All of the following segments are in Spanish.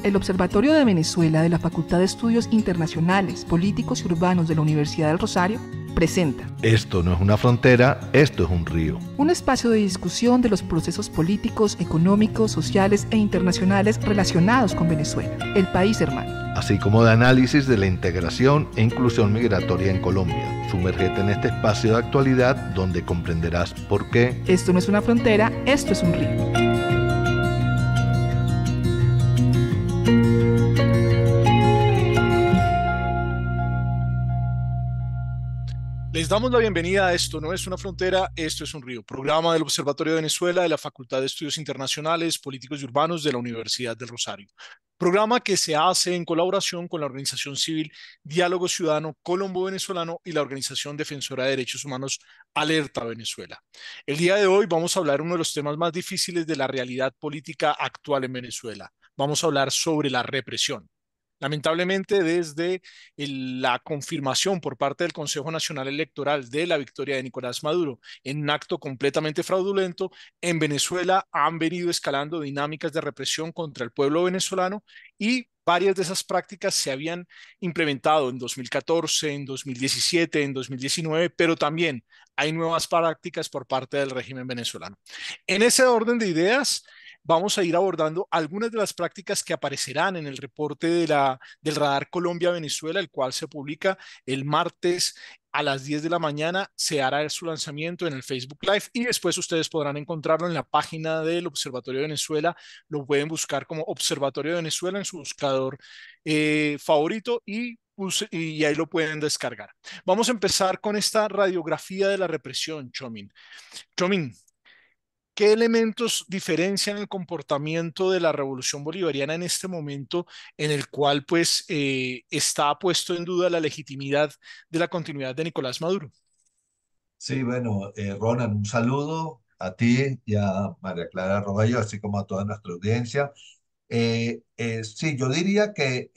El Observatorio de Venezuela de la Facultad de Estudios Internacionales, Políticos y Urbanos de la Universidad del Rosario presenta Esto no es una frontera, esto es un río. Un espacio de discusión de los procesos políticos, económicos, sociales e internacionales relacionados con Venezuela, el país hermano. Así como de análisis de la integración e inclusión migratoria en Colombia. Sumérgete en este espacio de actualidad donde comprenderás por qué Esto no es una frontera, esto es un río. Les damos la bienvenida a Esto no es una frontera, esto es un río, programa del Observatorio de Venezuela de la Facultad de Estudios Internacionales, Políticos y Urbanos de la Universidad del Rosario. Programa que se hace en colaboración con la organización civil Diálogo Ciudadano Colombo-Venezolano y la organización defensora de derechos humanos Alerta Venezuela. El día de hoy vamos a hablar uno de los temas más difíciles de la realidad política actual en Venezuela. Vamos a hablar sobre la represión. Lamentablemente, desde la confirmación por parte del Consejo Nacional Electoral de la victoria de Nicolás Maduro en un acto completamente fraudulento, en Venezuela han venido escalando dinámicas de represión contra el pueblo venezolano y varias de esas prácticas se habían implementado en 2014, en 2017, en 2019, pero también hay nuevas prácticas por parte del régimen venezolano. En ese orden de ideas, vamos a ir abordando algunas de las prácticas que aparecerán en el reporte del Radar Colombia-Venezuela, el cual se publica el martes a las 10 de la mañana. Se hará su lanzamiento en el Facebook Live y después ustedes podrán encontrarlo en la página del Observatorio de Venezuela. Lo pueden buscar como Observatorio de Venezuela en su buscador favorito y ahí lo pueden descargar. Vamos a empezar con esta radiografía de la represión, Chomin. Chomin, ¿qué elementos diferencian el comportamiento de la revolución bolivariana en este momento en el cual pues está puesto en duda la legitimidad de la continuidad de Nicolás Maduro? Sí, bueno, Ronan, un saludo a ti y a María Clara Roballo, así como a toda nuestra audiencia. Sí, yo diría que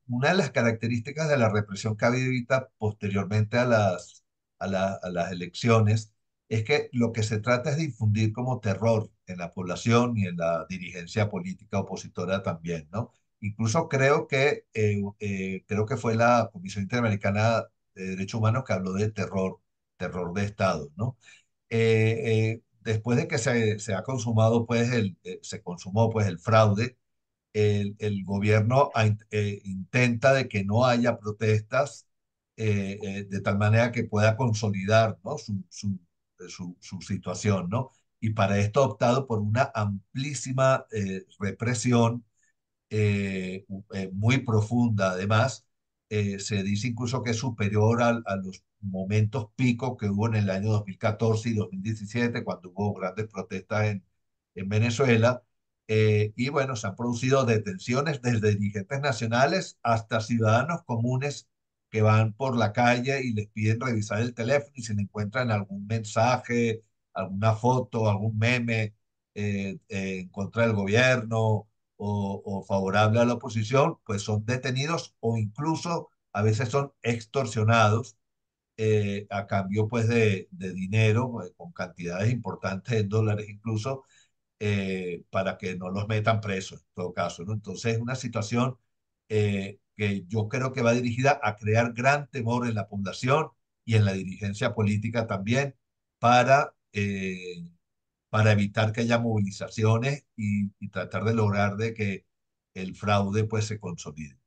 una de las características de la represión que ha habido ahorita posteriormente a las elecciones es que lo que se trata es de infundir como terror en la población y en la dirigencia política opositora también, ¿no? Incluso creo que fue la Comisión Interamericana de Derechos Humanos que habló de terror de Estado, ¿no? Después de que se ha consumado, pues, se consumó, pues, el fraude, el gobierno intenta de que no haya protestas de tal manera que pueda consolidar, ¿no? su situación, ¿no? Y para esto ha optado por una amplísima represión muy profunda. Además, se dice incluso que es superior a los momentos picos que hubo en el año 2014 y 2017, cuando hubo grandes protestas en Venezuela. Y bueno, se han producido detenciones desde dirigentes nacionales hasta ciudadanos comunes que van por la calle y les piden revisar el teléfono y si le encuentran algún mensaje, alguna foto, algún meme en contra del gobierno o favorable a la oposición, pues son detenidos o incluso a veces son extorsionados a cambio pues de dinero, con cantidades importantes de dólares incluso, para que no los metan presos en todo caso, ¿no? Entonces es una situación que yo creo que va dirigida a crear gran temor en la población y en la dirigencia política también para... para evitar que haya movilizaciones y tratar de lograr de que el fraude pues se consolide.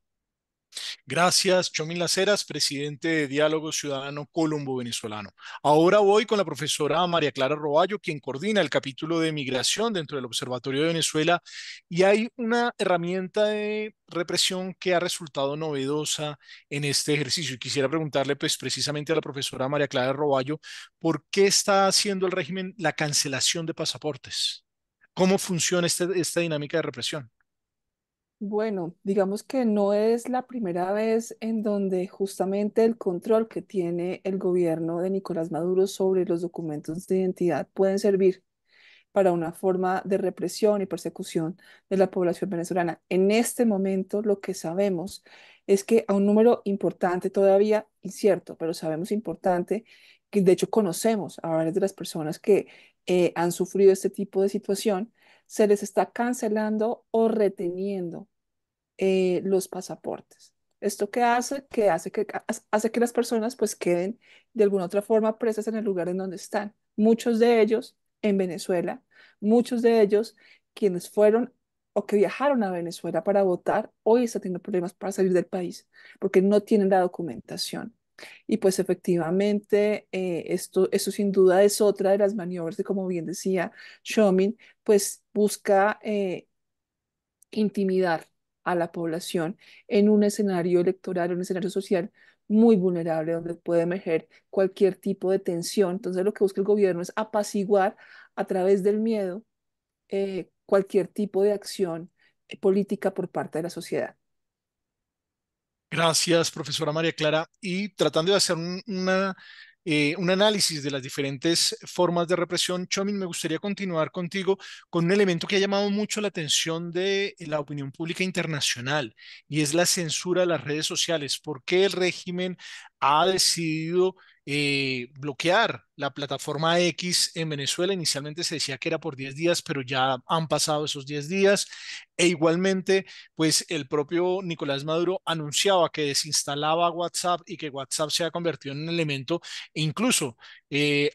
Gracias, Chomin Las Heras, presidente de Diálogo Ciudadano Colombo-Venezolano. Ahora voy con la profesora María Clara Roballo, quien coordina el capítulo de migración dentro del Observatorio de Venezuela, y hay una herramienta de represión que ha resultado novedosa en este ejercicio. Y quisiera preguntarle, pues, precisamente a la profesora María Clara Roballo, ¿por qué está haciendo el régimen la cancelación de pasaportes? ¿Cómo funciona esta dinámica de represión? Bueno, digamos que no es la primera vez en donde justamente el control que tiene el gobierno de Nicolás Maduro sobre los documentos de identidad pueden servir para una forma de represión y persecución de la población venezolana. En este momento lo que sabemos es que a un número importante, todavía incierto, pero sabemos importante, que de hecho conocemos a varias de las personas que han sufrido este tipo de situación, se les está cancelando o reteniendo los pasaportes. ¿Esto qué hace? Hace que las personas pues queden de alguna otra forma presas en el lugar en donde están. Muchos de ellos en Venezuela, muchos de ellos quienes fueron o que viajaron a Venezuela para votar, hoy están teniendo problemas para salir del país porque no tienen la documentación. Y pues efectivamente, esto sin duda es otra de las maniobras que, como bien decía Shomin, pues busca intimidar a la población en un escenario electoral, un escenario social muy vulnerable, donde puede emerger cualquier tipo de tensión. Entonces, lo que busca el gobierno es apaciguar a través del miedo cualquier tipo de acción política por parte de la sociedad. Gracias, profesora María Clara. Y tratando de hacer un análisis de las diferentes formas de represión, Chomin, me gustaría continuar contigo con un elemento que ha llamado mucho la atención de la opinión pública internacional y es la censura de las redes sociales. ¿Por qué el régimen ha decidido bloquear la plataforma X en Venezuela? Inicialmente se decía que era por 10 días, pero ya han pasado esos 10 días. E igualmente pues el propio Nicolás Maduro anunciaba que desinstalaba WhatsApp y que WhatsApp se ha convertido en un elemento, e incluso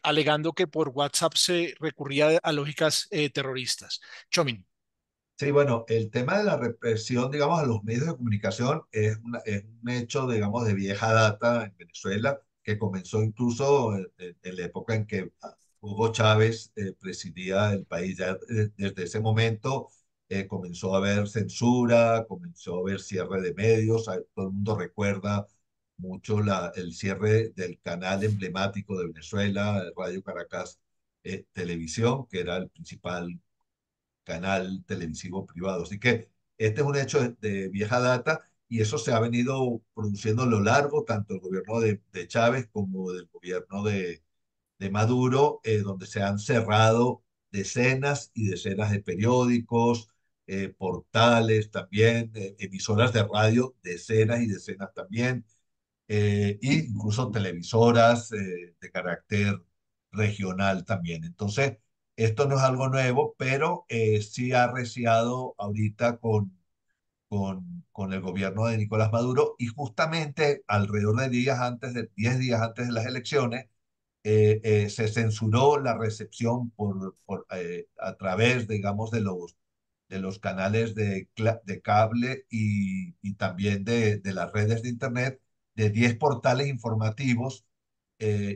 alegando que por WhatsApp se recurría a lógicas terroristas. Chomin. Sí, bueno, el tema de la represión, digamos, a los medios de comunicación es un hecho, digamos, de vieja data en Venezuela, que comenzó incluso en la época en que Hugo Chávez presidía el país. Ya desde ese momento comenzó a haber censura, comenzó a haber cierre de medios. Todo el mundo recuerda mucho el cierre del canal emblemático de Venezuela, Radio Caracas Televisión, que era el principal canal televisivo privado. Así que este es un hecho de vieja data y eso se ha venido produciendo a lo largo, tanto del gobierno de Chávez como del gobierno de Maduro, donde se han cerrado decenas y decenas de periódicos, portales también, emisoras de radio, decenas y decenas también, e incluso televisoras de carácter regional también. Entonces, esto no es algo nuevo, pero sí ha reciado ahorita con el gobierno de Nicolás Maduro y justamente alrededor de 10 días antes de las elecciones, se censuró la recepción a través, digamos, de los canales de cable y también de las redes de Internet de 10 portales informativos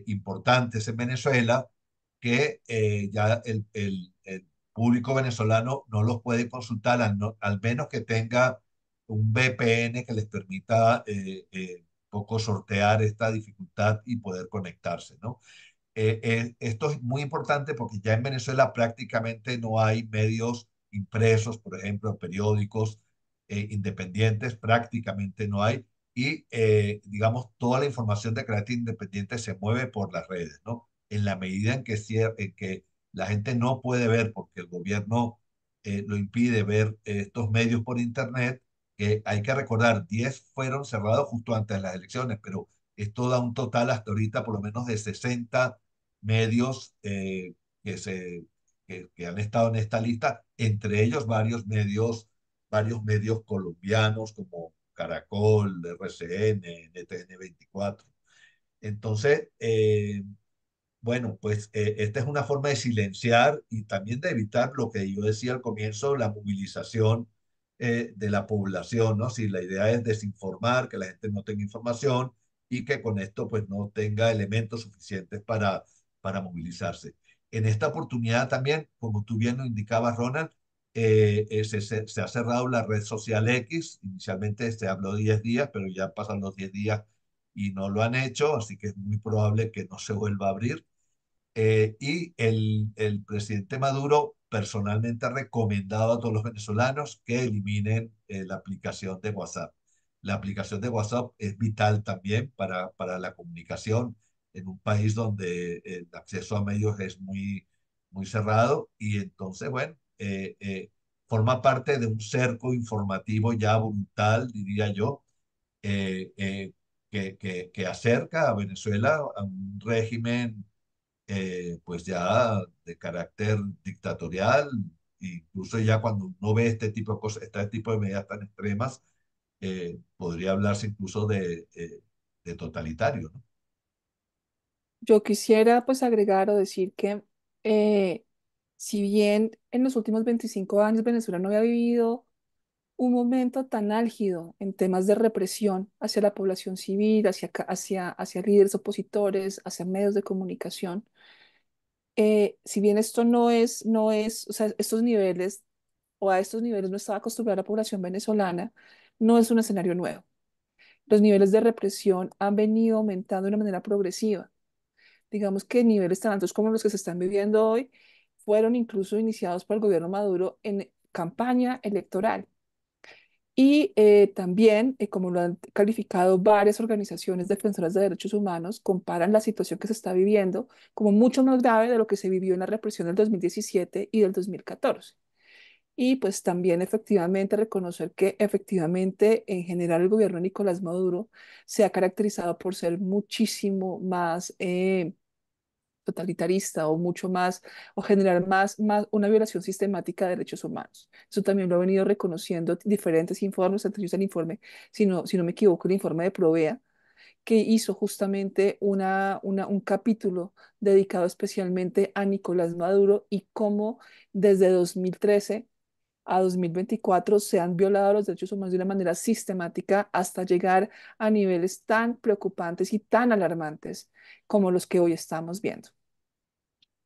importantes en Venezuela que ya el público venezolano no los puede consultar al menos que tenga un VPN que les permita poco sortear esta dificultad y poder conectarse, ¿no? Esto es muy importante porque ya en Venezuela prácticamente no hay medios impresos, por ejemplo, periódicos independientes, prácticamente no hay. Y, digamos, toda la información de carácter independiente se mueve por las redes, ¿no? En la medida en que la gente no puede ver, porque el gobierno lo impide ver estos medios por Internet, que hay que recordar, 10 fueron cerrados justo antes de las elecciones, pero esto da un total hasta ahorita por lo menos de 60 medios que han estado en esta lista, entre ellos varios medios colombianos como Caracol, RCN, NTN 24. Entonces, bueno, pues esta es una forma de silenciar y también de evitar lo que yo decía al comienzo, la movilización de la población, ¿no? Si la idea es desinformar, que la gente no tenga información y que con esto pues no tenga elementos suficientes para movilizarse. En esta oportunidad también, como tú bien lo indicabas, Ronald, se ha cerrado la red social X. Inicialmente se habló de 10 días, pero ya pasan los 10 días y no lo han hecho, así que es muy probable que no se vuelva a abrir. Y el presidente Maduro personalmente ha recomendado a todos los venezolanos que eliminen la aplicación de WhatsApp. La aplicación de WhatsApp es vital también para la comunicación en un país donde el acceso a medios es muy cerrado y entonces, bueno, forma parte de un cerco informativo ya brutal, diría yo, eh, eh, que acerca a Venezuela a un régimen pues ya de carácter dictatorial, incluso ya cuando uno ve este tipo de cosas, este tipo de medidas tan extremas, podría hablarse incluso de totalitario, ¿no? Yo quisiera pues agregar o decir que eh, si bien en los últimos 25 años Venezuela no había vivido un momento tan álgido en temas de represión hacia la población civil, hacia líderes opositores, hacia medios de comunicación, si bien esto o sea, estos niveles o a estos niveles no estaba acostumbrada la población venezolana, no es un escenario nuevo. Los niveles de represión han venido aumentando de una manera progresiva. Digamos que niveles tan altos como los que se están viviendo hoy fueron incluso iniciados por el gobierno Maduro en campaña electoral. Y también, como lo han calificado varias organizaciones defensoras de derechos humanos, comparan la situación que se está viviendo como mucho más grave de lo que se vivió en la represión del 2017 y del 2014. Y pues también efectivamente reconocer que efectivamente en general el gobierno de Nicolás Maduro se ha caracterizado por ser muchísimo más totalitarista o mucho más, o generar más una violación sistemática de derechos humanos. Eso también lo ha venido reconociendo diferentes informes, entre ellos el informe, si no me equivoco, el informe de Provea, que hizo justamente un capítulo dedicado especialmente a Nicolás Maduro y cómo desde 2013 a 2024 se han violado los derechos humanos de una manera sistemática hasta llegar a niveles tan preocupantes y tan alarmantes como los que hoy estamos viendo.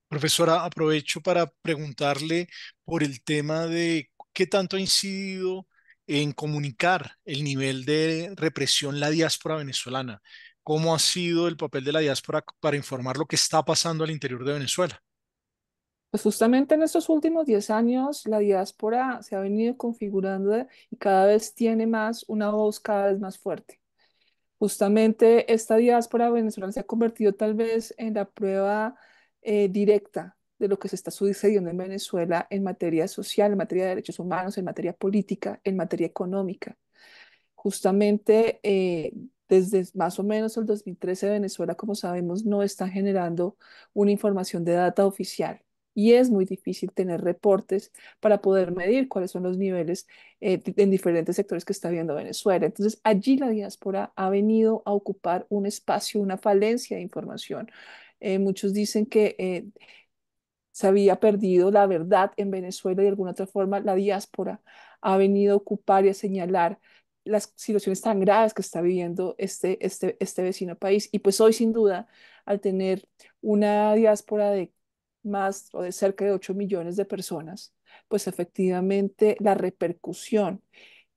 Profesora, aprovecho para preguntarle por el tema de qué tanto ha incidido en comunicar el nivel de represión la diáspora venezolana. ¿Cómo ha sido el papel de la diáspora para informar lo que está pasando al interior de Venezuela? Pues justamente en estos últimos 10 años la diáspora se ha venido configurando y cada vez tiene más una voz cada vez más fuerte. Justamente esta diáspora venezolana se ha convertido tal vez en la prueba directa de lo que se está sucediendo en Venezuela en materia social, en materia de derechos humanos, en materia política, en materia económica. Justamente desde más o menos el 2013 Venezuela, como sabemos, no está generando una información de data oficial. Y es muy difícil tener reportes para poder medir cuáles son los niveles en diferentes sectores que está viendo Venezuela. Entonces, allí la diáspora ha venido a ocupar un espacio, una falencia de información. Muchos dicen que se había perdido la verdad en Venezuela y de alguna otra forma la diáspora ha venido a ocupar y a señalar las situaciones tan graves que está viviendo este vecino país. Y pues hoy sin duda, al tener una diáspora de más o de cerca de 8 millones de personas, pues efectivamente la repercusión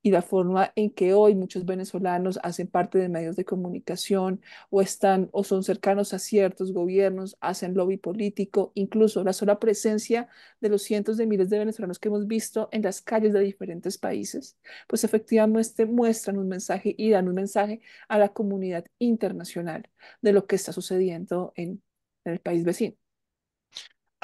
y la forma en que hoy muchos venezolanos hacen parte de medios de comunicación o están o son cercanos a ciertos gobiernos, hacen lobby político, incluso la sola presencia de los cientos de miles de venezolanos que hemos visto en las calles de diferentes países, pues efectivamente muestran un mensaje y dan un mensaje a la comunidad internacional de lo que está sucediendo en el país vecino.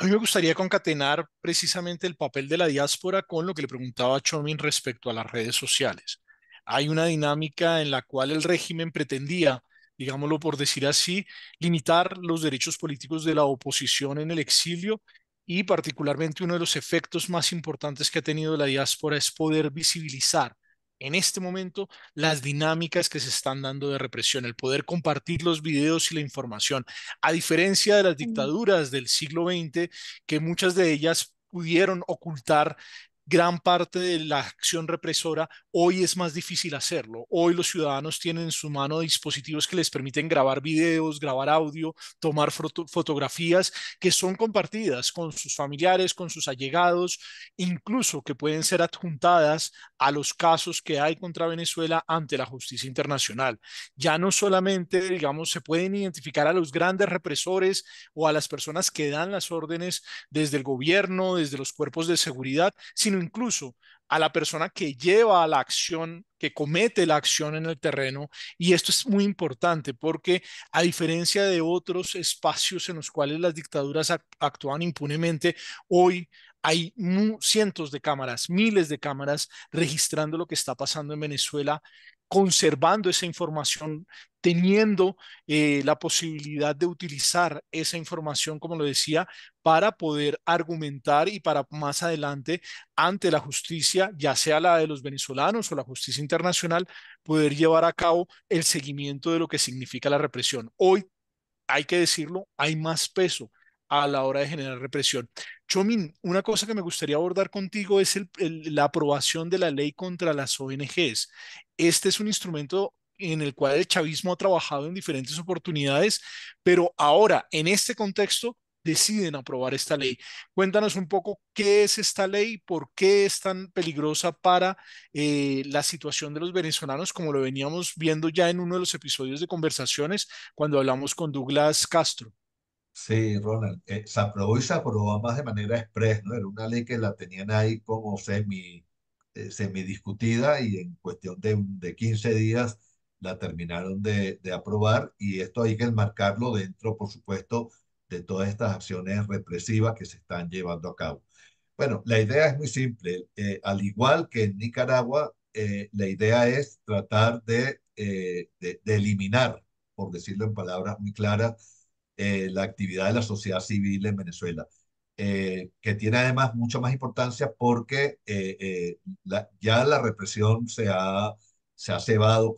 A mí me gustaría concatenar precisamente el papel de la diáspora con lo que le preguntaba a Chomin respecto a las redes sociales. Hay una dinámica en la cual el régimen pretendía, digámoslo por decir así, limitar los derechos políticos de la oposición en el exilio y particularmente uno de los efectos más importantes que ha tenido la diáspora es poder visibilizar en este momento las dinámicas que se están dando de represión, el poder compartir los videos y la información a diferencia de las Mm. dictaduras del siglo XX, que muchas de ellas pudieron ocultar gran parte de la acción represora, hoy es más difícil hacerlo. Hoy los ciudadanos tienen en su mano dispositivos que les permiten grabar videos, grabar audio, tomar fotografías que son compartidas con sus familiares, con sus allegados, incluso que pueden ser adjuntadas a los casos que hay contra Venezuela ante la justicia internacional. Ya no solamente, digamos, se pueden identificar a los grandes represores o a las personas que dan las órdenes desde el gobierno, desde los cuerpos de seguridad, sino incluso a la persona que lleva a la acción, que comete la acción en el terreno. Y esto es muy importante porque a diferencia de otros espacios en los cuales las dictaduras actúan impunemente, hoy hay cientos de cámaras, miles de cámaras registrando lo que está pasando en Venezuela conservando esa información, teniendo la posibilidad de utilizar esa información, como lo decía, para poder argumentar y para más adelante ante la justicia, ya sea la de los venezolanos o la justicia internacional, poder llevar a cabo el seguimiento de lo que significa la represión. Hoy, hay que decirlo, hay más peso a la hora de generar represión. Chomin, una cosa que me gustaría abordar contigo es la aprobación de la ley contra las ONGs. Este es un instrumento en el cual el chavismo ha trabajado en diferentes oportunidades, pero ahora, en este contexto, deciden aprobar esta ley. Cuéntanos un poco qué es esta ley, por qué es tan peligrosa para la situación de los venezolanos, como lo veníamos viendo ya en uno de los episodios de conversaciones cuando hablamos con Douglas Castro. Sí, Ronald, se aprobó y se aprobó más de manera express, ¿no? Era una ley que la tenían ahí como semi discutida y en cuestión de 15 días la terminaron de aprobar y esto hay que enmarcarlo dentro, por supuesto, de todas estas acciones represivas que se están llevando a cabo. Bueno, la idea es muy simple. Al igual que en Nicaragua, la idea es tratar de eliminar, por decirlo en palabras muy claras, la actividad de la sociedad civil en Venezuela, que tiene además mucha más importancia porque ya la represión se ha cebado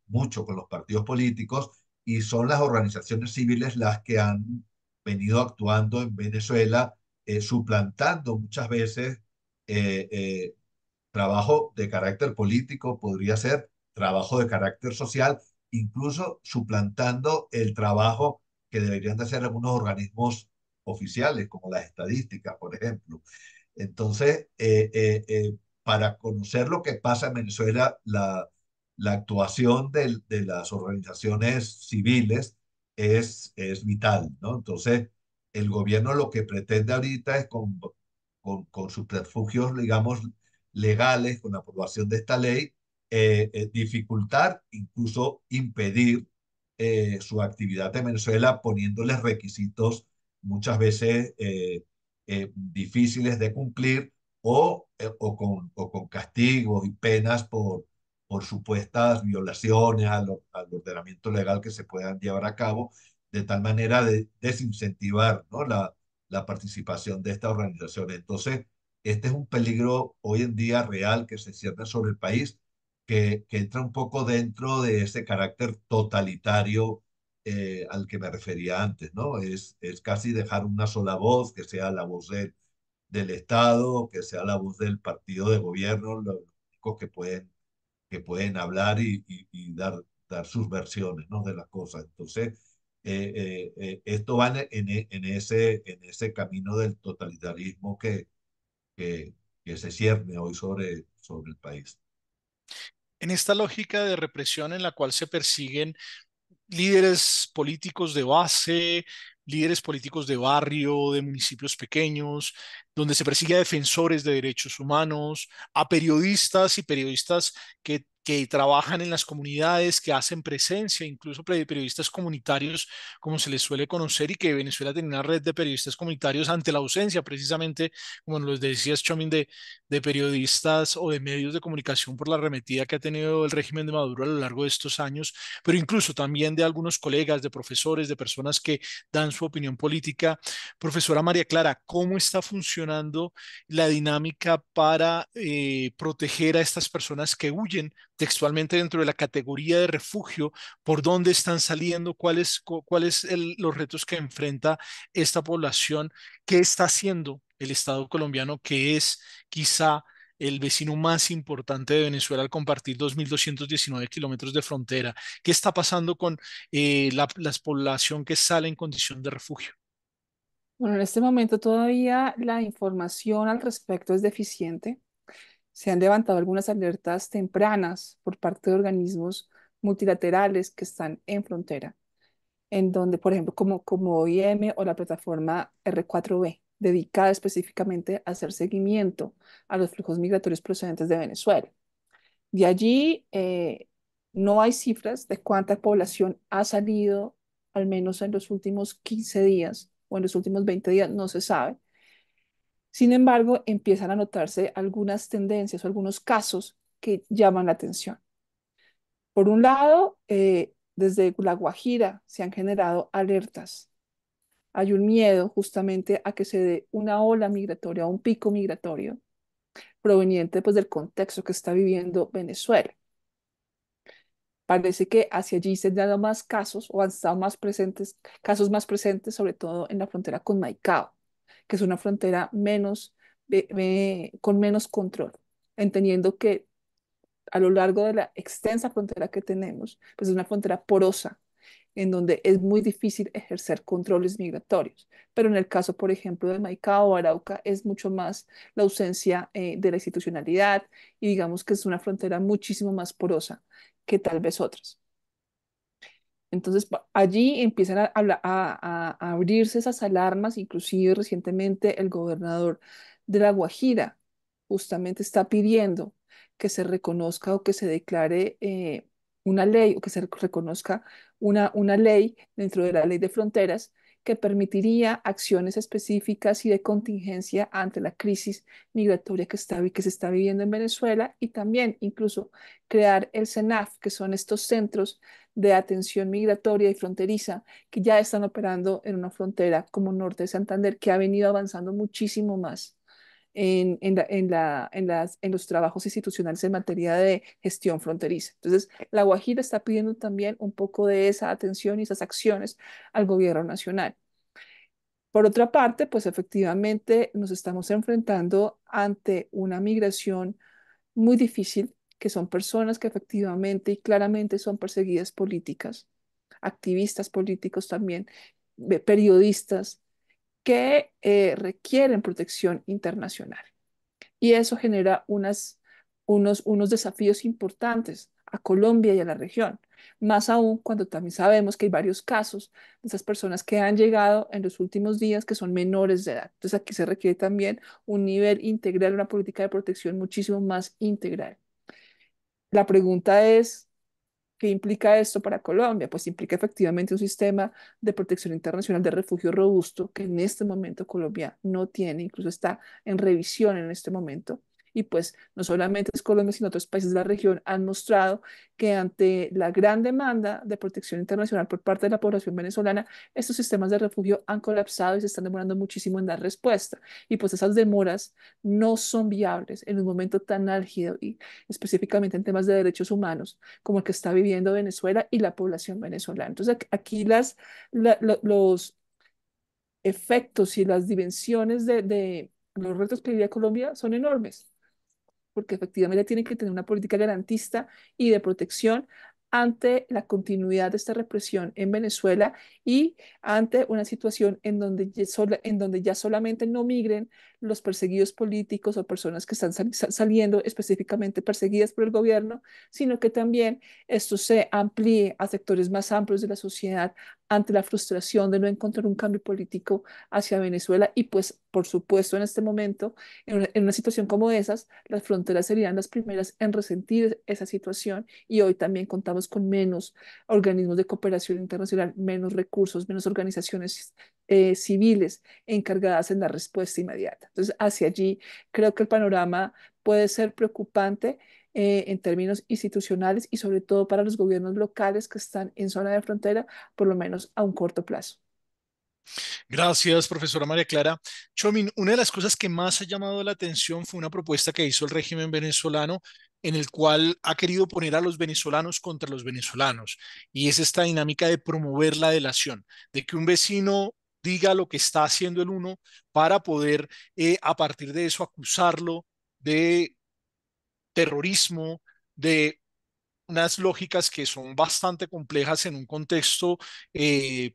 mucho con los partidos políticos y son las organizaciones civiles las que han venido actuando en Venezuela, suplantando muchas veces eh, eh, trabajo de carácter político, podría ser trabajo de carácter social, incluso suplantando el trabajo que deberían de hacer algunos organismos oficiales, como las estadísticas, por ejemplo. Entonces, para conocer lo que pasa en Venezuela, la actuación de las organizaciones civiles es vital, ¿no? Entonces, el gobierno lo que pretende ahorita es con subterfugios, digamos, legales, con la aprobación de esta ley, dificultar, incluso impedir su actividad en Venezuela, poniéndoles requisitos muchas veces difíciles de cumplir o con castigos y penas por supuestas violaciones al ordenamiento legal que se puedan llevar a cabo, de tal manera de desincentivar, ¿no? la participación de esta organización. Entonces, este es un peligro hoy en día real que se cierne sobre el país, que entra un poco dentro de ese carácter totalitario al que me refería antes, ¿no? Es casi dejar una sola voz, que sea la voz del Estado, que sea la voz del partido de gobierno, los únicos que pueden hablar y dar sus versiones, ¿no? De las cosas. Entonces, esto va en ese camino del totalitarismo que, que se cierne hoy sobre el país. En esta lógica de represión en la cual se persiguen líderes políticos de base, líderes políticos de barrio, de municipios pequeños, donde se persigue a defensores de derechos humanos, a periodistas y periodistas que trabajan en las comunidades, que hacen presencia, incluso periodistas comunitarios, como se les suele conocer, y que Venezuela tiene una red de periodistas comunitarios ante la ausencia, precisamente, como nos decías, Chomin, de periodistas o de medios de comunicación por la arremetida que ha tenido el régimen de Maduro a lo largo de estos años, pero incluso también de algunos colegas, de profesores, de personas que dan su opinión política. Profesora María Clara, ¿cómo está funcionando la dinámica para proteger a estas personas que huyen textualmente dentro de la categoría de refugio? ¿Por dónde están saliendo? ¿Cuáles los retos que enfrenta esta población? ¿Qué está haciendo el Estado colombiano, que es quizá el vecino más importante de Venezuela al compartir 2.219 kilómetros de frontera? ¿Qué está pasando con la población que sale en condición de refugio? Bueno, en este momento todavía la información al respecto es deficiente. Se han levantado algunas alertas tempranas por parte de organismos multilaterales que están en frontera, en donde, por ejemplo, como OIM o la plataforma R4B, dedicada específicamente a hacer seguimiento a los flujos migratorios procedentes de Venezuela. De allí no hay cifras de cuánta población ha salido, al menos en los últimos 15 días o en los últimos 20 días, no se sabe. Sin embargo, empiezan a notarse algunas tendencias o algunos casos que llaman la atención. Por un lado, desde La Guajira se han generado alertas. Hay un miedo justamente a que se dé una ola migratoria, un pico migratorio proveniente pues, del contexto que está viviendo Venezuela. Parece que hacia allí se han dado más casos o han estado más presentes, casos más presentes, sobre todo en la frontera con Maicao, que es una frontera con menos control, entendiendo que a lo largo de la extensa frontera que tenemos, pues es una frontera porosa, en donde es muy difícil ejercer controles migratorios. Pero en el caso, por ejemplo, de Maicao o Arauca, es mucho más la ausencia de la institucionalidad y digamos que es una frontera muchísimo más porosa que tal vez otras. Entonces, allí empiezan a abrirse esas alarmas, inclusive recientemente el gobernador de La Guajira justamente está pidiendo que se reconozca o que se declare una ley o que se reconozca una ley dentro de la ley de fronteras que permitiría acciones específicas y de contingencia ante la crisis migratoria que se está viviendo en Venezuela y también incluso crear el CENAF, que son estos centros de atención migratoria y fronteriza que ya están operando en una frontera como Norte de Santander, que ha venido avanzando muchísimo más en los trabajos institucionales en materia de gestión fronteriza. Entonces, La Guajira está pidiendo también un poco de esa atención y esas acciones al gobierno nacional. Por otra parte, pues efectivamente nos estamos enfrentando ante una migración muy difícil, que son personas que efectivamente y claramente son perseguidas políticas, activistas políticos también, periodistas, que requieren protección internacional. Y eso genera unos desafíos importantes a Colombia y a la región, más aún cuando también sabemos que hay varios casos de esas personas que han llegado en los últimos días que son menores de edad. Entonces aquí se requiere también un nivel integral, una política de protección muchísimo más integral. La pregunta es, ¿qué implica esto para Colombia? Pues implica efectivamente un sistema de protección internacional de refugio robusto que en este momento Colombia no tiene, incluso está en revisión en este momento. Y pues no solamente es Colombia, sino otros países de la región han mostrado que ante la gran demanda de protección internacional por parte de la población venezolana, estos sistemas de refugio han colapsado y se están demorando muchísimo en dar respuesta. Y pues esas demoras no son viables en un momento tan álgido y específicamente en temas de derechos humanos como el que está viviendo Venezuela y la población venezolana. Entonces, aquí los efectos y las dimensiones de los retos que vive Colombia son enormes porque efectivamente tienen que tener una política garantista y de protección ante la continuidad de esta represión en Venezuela y ante una situación en donde ya solamente no migren los perseguidos políticos o personas que están saliendo específicamente perseguidas por el gobierno, sino que también esto se amplíe a sectores más amplios de la sociedad ante la frustración de no encontrar un cambio político hacia Venezuela y pues por supuesto en este momento en una situación como esas, las fronteras serían las primeras en resentir esa situación y hoy también contamos con menos organismos de cooperación internacional, menos recursos, menos organizaciones civiles encargadas en la respuesta inmediata. Entonces, hacia allí creo que el panorama puede ser preocupante en términos institucionales y sobre todo para los gobiernos locales que están en zona de frontera, por lo menos a un corto plazo. Gracias, profesora María Clara. Chomin, una de las cosas que más ha llamado la atención fue una propuesta que hizo el régimen venezolano en el cual ha querido poner a los venezolanos contra los venezolanos. Y es esta dinámica de promover la delación, de que un vecino diga lo que está haciendo el uno para poder a partir de eso acusarlo de terrorismo, de unas lógicas que son bastante complejas en un contexto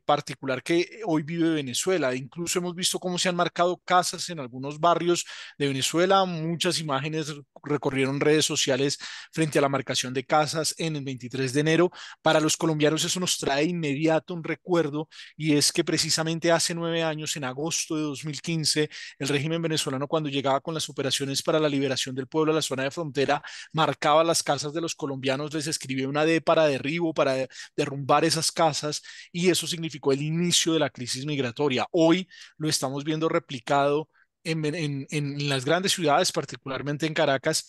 particular que hoy vive Venezuela. Incluso hemos visto cómo se han marcado casas en algunos barrios de Venezuela. Muchas imágenes recorrieron redes sociales frente a la marcación de casas en el 23 de enero. Para los colombianos eso nos trae inmediato un recuerdo y es que precisamente hace 9 años, en agosto de 2015, el régimen venezolano cuando llegaba con las operaciones para la liberación del pueblo a la zona de frontera, marcaba las casas de los colombianos, les escribió una D para derribo, para derrumbar esas casas y eso significó el inicio de la crisis migratoria. Hoy lo estamos viendo replicado en las grandes ciudades, particularmente en Caracas,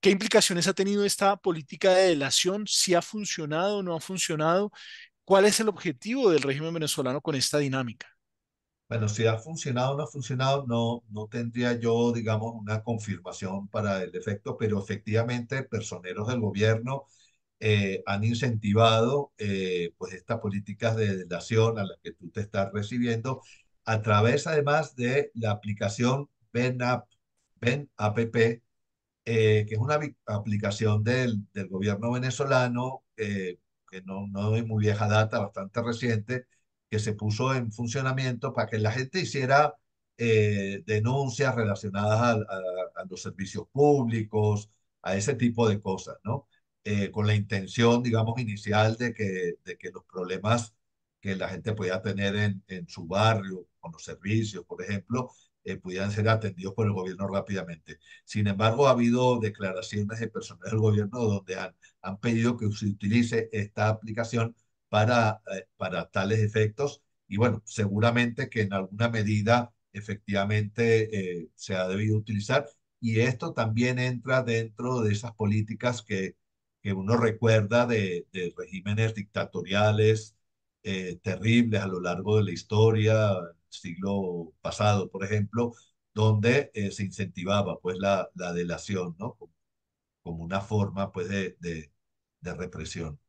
¿Qué implicaciones ha tenido esta política de delación? ¿Si ha funcionado o no ha funcionado? ¿Cuál es el objetivo del régimen venezolano con esta dinámica? Bueno, si ha funcionado o no ha funcionado, no tendría yo, digamos, una confirmación para el efecto, pero efectivamente personeros del gobierno han incentivado pues estas políticas de delación a las que tú te estás recibiendo a través además de la aplicación Ben App, que es una aplicación del gobierno venezolano, que no es muy vieja data, bastante reciente, que se puso en funcionamiento para que la gente hiciera denuncias relacionadas a los servicios públicos, a ese tipo de cosas, ¿no? Con la intención, digamos, inicial de que los problemas que la gente podía tener en su barrio, con los servicios, por ejemplo, pudieran ser atendidos por el gobierno rápidamente. Sin embargo, ha habido declaraciones de personal del gobierno donde han pedido que se utilice esta aplicación para tales efectos y bueno, seguramente que en alguna medida efectivamente se ha debido utilizar y esto también entra dentro de esas políticas que uno recuerda de regímenes dictatoriales terribles a lo largo de la historia, siglo pasado, por ejemplo, donde se incentivaba pues la delación, ¿no? Como una forma pues de represión.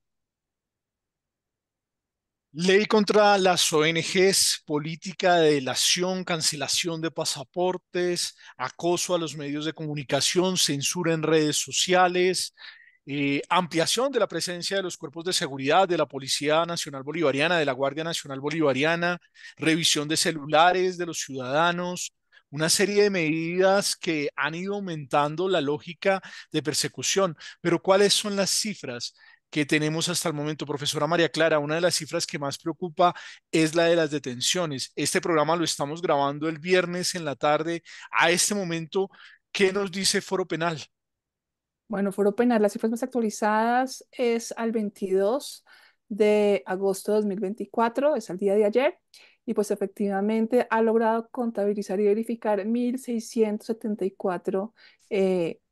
Ley contra las ONGs, política de delación, cancelación de pasaportes, acoso a los medios de comunicación, censura en redes sociales, ampliación de la presencia de los cuerpos de seguridad, de la Policía Nacional Bolivariana, de la Guardia Nacional Bolivariana, revisión de celulares de los ciudadanos, una serie de medidas que han ido aumentando la lógica de persecución. Pero ¿cuáles son las cifras que tenemos hasta el momento? Profesora María Clara, una de las cifras que más preocupa es la de las detenciones. Este programa lo estamos grabando el viernes en la tarde. A este momento, ¿qué nos dice Foro Penal? Bueno, Foro Penal, las cifras más actualizadas es al 22 de agosto de 2024, es al día de ayer, y pues efectivamente ha logrado contabilizar y verificar 1.674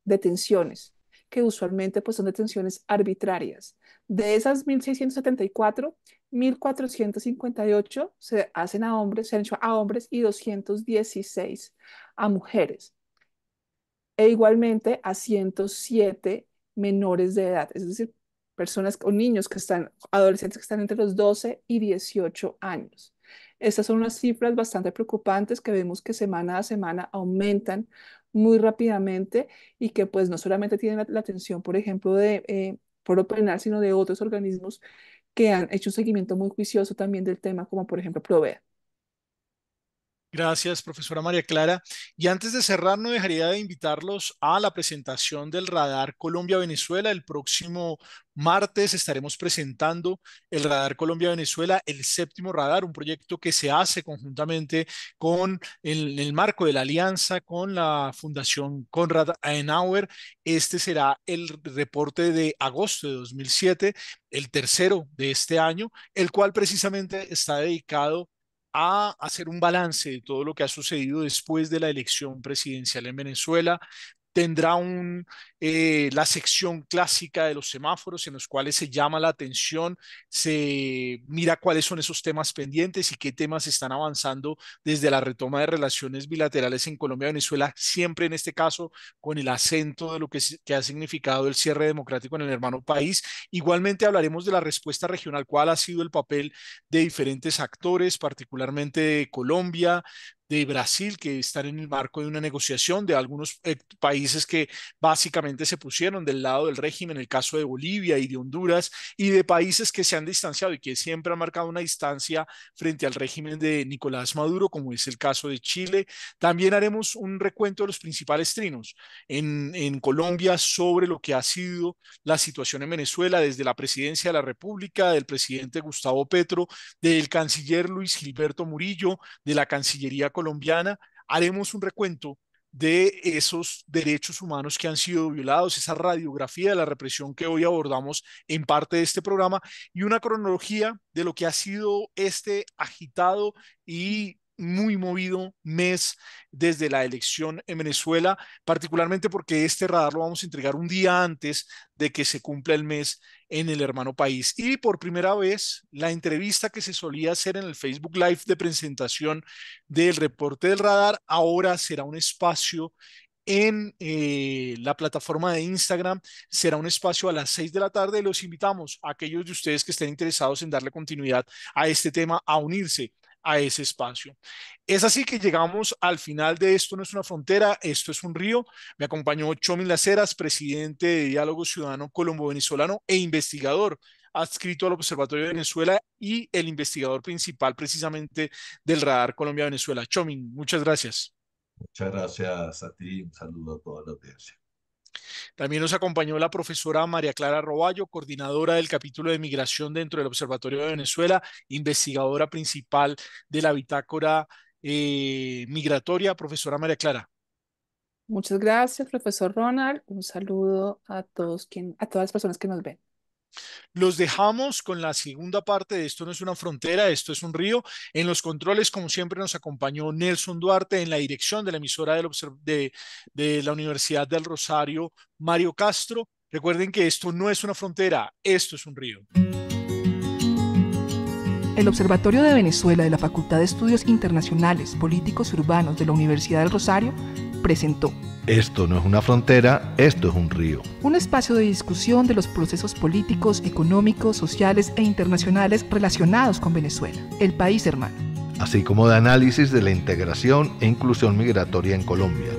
detenciones, que usualmente pues son detenciones arbitrarias. De esas 1.674, 1.458 se hacen a hombres, se han hecho a hombres y 216 a mujeres e igualmente a 107 menores de edad, es decir, personas o niños que están, adolescentes que están entre los 12 y 18 años. Estas son unas cifras bastante preocupantes que vemos que semana a semana aumentan muy rápidamente y que pues no solamente tienen la atención, por ejemplo, de Foro Penal, sino de otros organismos que han hecho un seguimiento muy juicioso también del tema, como por ejemplo Provea. Gracias, profesora María Clara. Y antes de cerrar, no dejaría de invitarlos a la presentación del Radar Colombia-Venezuela. El próximo martes estaremos presentando el Radar Colombia-Venezuela, el séptimo radar, un proyecto que se hace conjuntamente con el marco de la alianza con la Fundación Konrad Adenauer. Este será el reporte de agosto de 2007, el tercero de este año, el cual precisamente está dedicado a hacer un balance de todo lo que ha sucedido después de la elección presidencial en Venezuela. Tendrá la sección clásica de los semáforos en los cuales se llama la atención, se mira cuáles son esos temas pendientes y qué temas están avanzando desde la retoma de relaciones bilaterales en Colombia y Venezuela, siempre en este caso con el acento de lo que ha significado el cierre democrático en el hermano país. Igualmente hablaremos de la respuesta regional, cuál ha sido el papel de diferentes actores, particularmente de Colombia, de Brasil, que están en el marco de una negociación, de algunos países que básicamente se pusieron del lado del régimen, el caso de Bolivia y de Honduras, y de países que se han distanciado y que siempre han marcado una distancia frente al régimen de Nicolás Maduro, como es el caso de Chile. También haremos un recuento de los principales trinos en Colombia sobre lo que ha sido la situación en Venezuela desde la presidencia de la República, del presidente Gustavo Petro, del canciller Luis Gilberto Murillo, de la Cancillería colombiana. Haremos un recuento de esos derechos humanos que han sido violados, esa radiografía de la represión que hoy abordamos en parte de este programa y una cronología de lo que ha sido este agitado y muy movido mes desde la elección en Venezuela, particularmente porque este radar lo vamos a entregar un día antes de que se cumpla el mes en el hermano país. Y por primera vez, la entrevista que se solía hacer en el Facebook Live de presentación del reporte del radar ahora será un espacio en la plataforma de Instagram. Será un espacio a las 6 de la tarde. Los invitamos a aquellos de ustedes que estén interesados en darle continuidad a este tema, a unirse a ese espacio. Es así que llegamos al final de Esto no es una frontera, esto es un río. Me acompañó Tchomin Las Heras, presidente de Diálogo Ciudadano Colombo-Venezolano e investigador adscrito al Observatorio de Venezuela y el investigador principal precisamente del Radar Colombia-Venezuela. Tchomin, muchas gracias. Muchas gracias a ti, un saludo a toda la audiencia. También nos acompañó la profesora María Clara Roballo, coordinadora del capítulo de migración dentro del Observatorio de Venezuela, investigadora principal de la bitácora migratoria. Profesora María Clara. Muchas gracias, profesor Ronald. Un saludo a todas las personas que nos ven. Los dejamos con la segunda parte de Esto no es una frontera, esto es un río. En los controles, como siempre, nos acompañó Nelson Duarte. En la dirección de la emisora de la Universidad del Rosario, Mario Castro. Recuerden que esto no es una frontera, esto es un río. El Observatorio de Venezuela de la Facultad de Estudios Internacionales, Políticos y Urbanos de la Universidad del Rosario presentó Esto no es una frontera, esto es un río. Un espacio de discusión de los procesos políticos, económicos, sociales e internacionales relacionados con Venezuela, el país hermano. Así como de análisis de la integración e inclusión migratoria en Colombia.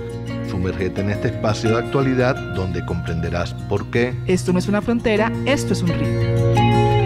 Sumérgete en este espacio de actualidad donde comprenderás por qué esto no es una frontera, esto es un río.